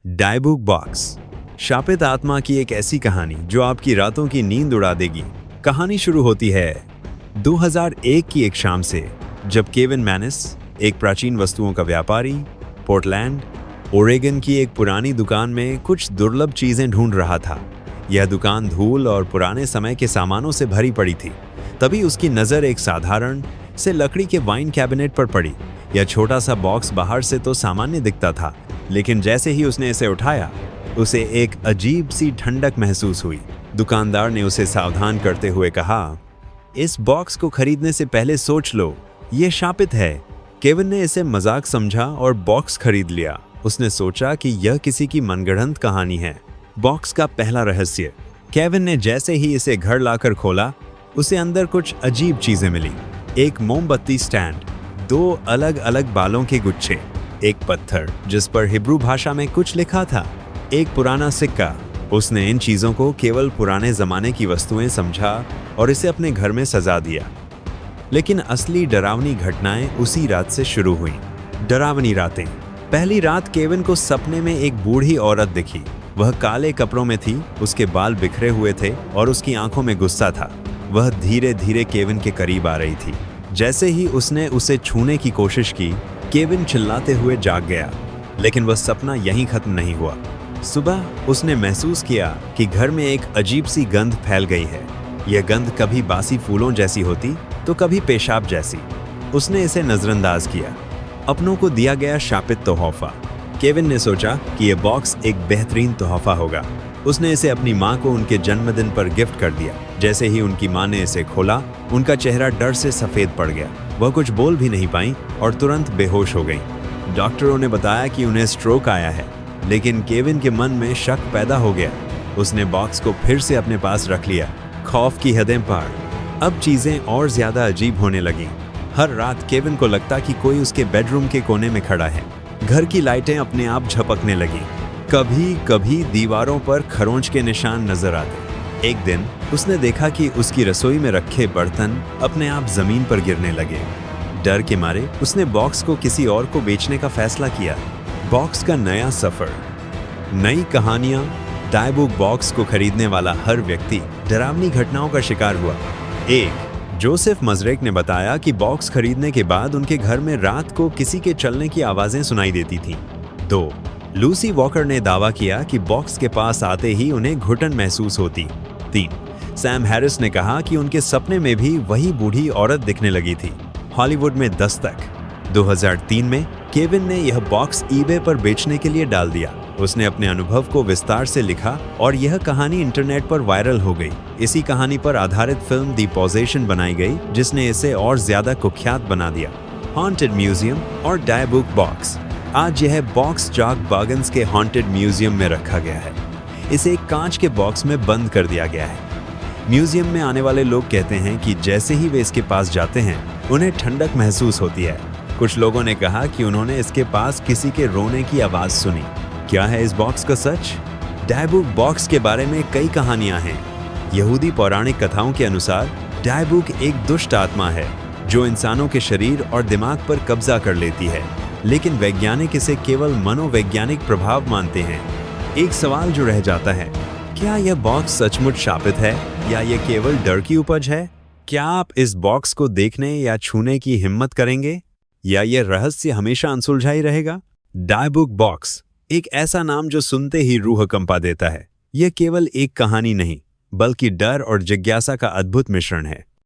डायबुक box, शापित आत्मा की एक ऐसी कहानी जो आपकी रातों की नींद उड़ा देगी। कहानी शुरू होती है 2001 की एक शाम से, जब केविन मैनिस, एक प्राचीन वस्तुओं का व्यापारी, पोर्टलैंड, ओरेगन की एक पुरानी दुकान में कुछ दुर्लभ चीजें ढूंढ रहा था। यह दुकान धूल और पुराने समय के सामानों से भरी पड़ी थी। तभी उसकी नज़र एक साधारण से लकड़ी के वाइन कैबिनेट पर पड़ी। यह छोटा सा बॉक्स बाहर से तो सामान्य दिखता था, लेकिन जैसे ही उसने इसे उठाया, उसे एक अजीब सी ठंडक महसूस हुई। दुकानदार ने उसे सावधान करते हुए कहा, इस बॉक्स को खरीदने से पहले सोच लो, यह शापित है। केविन ने इसे मजाक समझा और बॉक्स खरीद लिया। उसने सोचा कि यह किसी की मनगढ़ंत कहानी है। बॉक्स का पहला रहस्य। केविन ने जैसे ही इसे घर लाकर खोला, उसे अंदर कुछ अजीब चीजें मिली। एक मोमबत्ती स्टैंड, दो अलग अलग बालों के गुच्छे, एक पत्थर जिस पर हिब्रू भाषा में कुछ लिखा था, एक पुराना सिक्का। उसने इन चीजों को केवल पुराने जमाने की वस्तुएं समझा और इसे अपने घर में सजा दिया। लेकिन असली डरावनी घटनाएं उसी रात से शुरू हुई। डरावनी रातें। पहली रात केविन को सपने में एक बूढ़ी औरत दिखी। वह काले कपड़ों में थी, उसके बाल बिखरे हुए थे और उसकी आंखों में गुस्सा था। वह धीरे धीरे केविन के करीब आ रही थी। जैसे ही उसने उसे छूने की कोशिश की, केविन चिल्लाते हुए जाग गया। लेकिन वह सपना यहीं खत्म नहीं हुआ। सुबह उसने महसूस किया कि घर में एक अजीब सी गंध फैल गई है। यह गंध कभी बासी फूलों जैसी होती तो कभी पेशाब जैसी। उसने इसे नजरअंदाज किया। अपनों को दिया गया शापित तोहफा। केविन ने सोचा कि यह बॉक्स एक बेहतरीन तोहफा होगा। उसने इसे अपनी माँ को उनके जन्मदिन पर गिफ्ट कर दिया। जैसे ही उनकी माँ ने इसे खोला, उनका चेहरा डर से सफेद पड़ गया। वह कुछ बोल भी नहीं पाई और तुरंत बेहोश हो गई। डॉक्टरों ने बताया कि उन्हें स्ट्रोक आया है, लेकिन केविन के मन में शक पैदा हो गया। उसने बॉक्स को फिर से अपने पास रख लिया, खौफ की हदें पार। अब चीजें और ज्यादा अजीब होने लगी। हर रात केविन को लगता कि कोई उसके बेडरूम के कोने में खड़ा है। घर की लाइटें अपने आप झपकने लगी। कभी कभी दीवारों पर खरोंच के निशान नजर आते। एक दिन उसने देखा कि उसकी रसोई में रखे बर्तन अपने आप जमीन पर गिरने लगे। डर के मारे उसने बॉक्स को किसी और को बेचने का फैसला किया। बॉक्स का नया सफर, नई कहानियां। डायबुक बॉक्स को खरीदने वाला हर व्यक्ति डरावनी घटनाओं का शिकार हुआ। एक, जोसेफ मजरेक ने बताया कि बॉक्स खरीदने के बाद उनके घर में रात को किसी के चलने की आवाजें सुनाई देती थीं। 2, लूसी वॉकर ने दावा किया कि बॉक्स के पास आते ही उन्हें घुटन महसूस होती। 3, सैम हैरिस ने कहा कि उनके सपने में भी वही बूढ़ी औरत दिखने लगी थी। हॉलीवुड में दस्तक। 2003 में केविन ने यह बॉक्स ईबे पर बेचने के लिए डाल दिया। उसने अपने अनुभव को विस्तार से लिखा और यह कहानी इंटरनेट पर वायरल हो गई। इसी कहानी पर आधारित फिल्म द पोजेशन बनाई गई, जिसने इसे और ज्यादा कुख्यात बना दिया। हॉन्टेड म्यूजियम और डायबुक बॉक्स। आज यह बॉक्स जॉक बागन्स के हॉन्टेड म्यूजियम में रखा गया है। इसे एक कांच के बॉक्स में बंद कर दिया गया है। म्यूजियम में आने वाले लोग कहते हैं कि जैसे ही वे इसके पास जाते हैं, उन्हें ठंडक महसूस होती है। कुछ लोगों ने कहा कि उन्होंने इसके पास किसी के रोने की आवाज सुनी। क्या है इस बॉक्स का सच? डायबुक बॉक्स के बारे में कई कहानियां हैं। यहूदी पौराणिक कथाओं के अनुसार डायबुक एक दुष्ट आत्मा है जो इंसानों के शरीर और दिमाग पर कब्जा कर लेती है, लेकिन वैज्ञानिक इसे केवल मनोवैज्ञानिक प्रभाव मानते हैं। एक सवाल जो रह जाता है, क्या यह बॉक्स सचमुच शापित है या यह केवल डर की उपज है? क्या आप इस बॉक्स को देखने या छूने की हिम्मत करेंगे, या यह रहस्य हमेशा अनसुलझा ही रहेगा? डायबुक बॉक्स, एक ऐसा नाम जो सुनते ही रूह कंपा देता है। यह केवल एक कहानी नहीं, बल्कि डर और जिज्ञासा का अद्भुत मिश्रण है।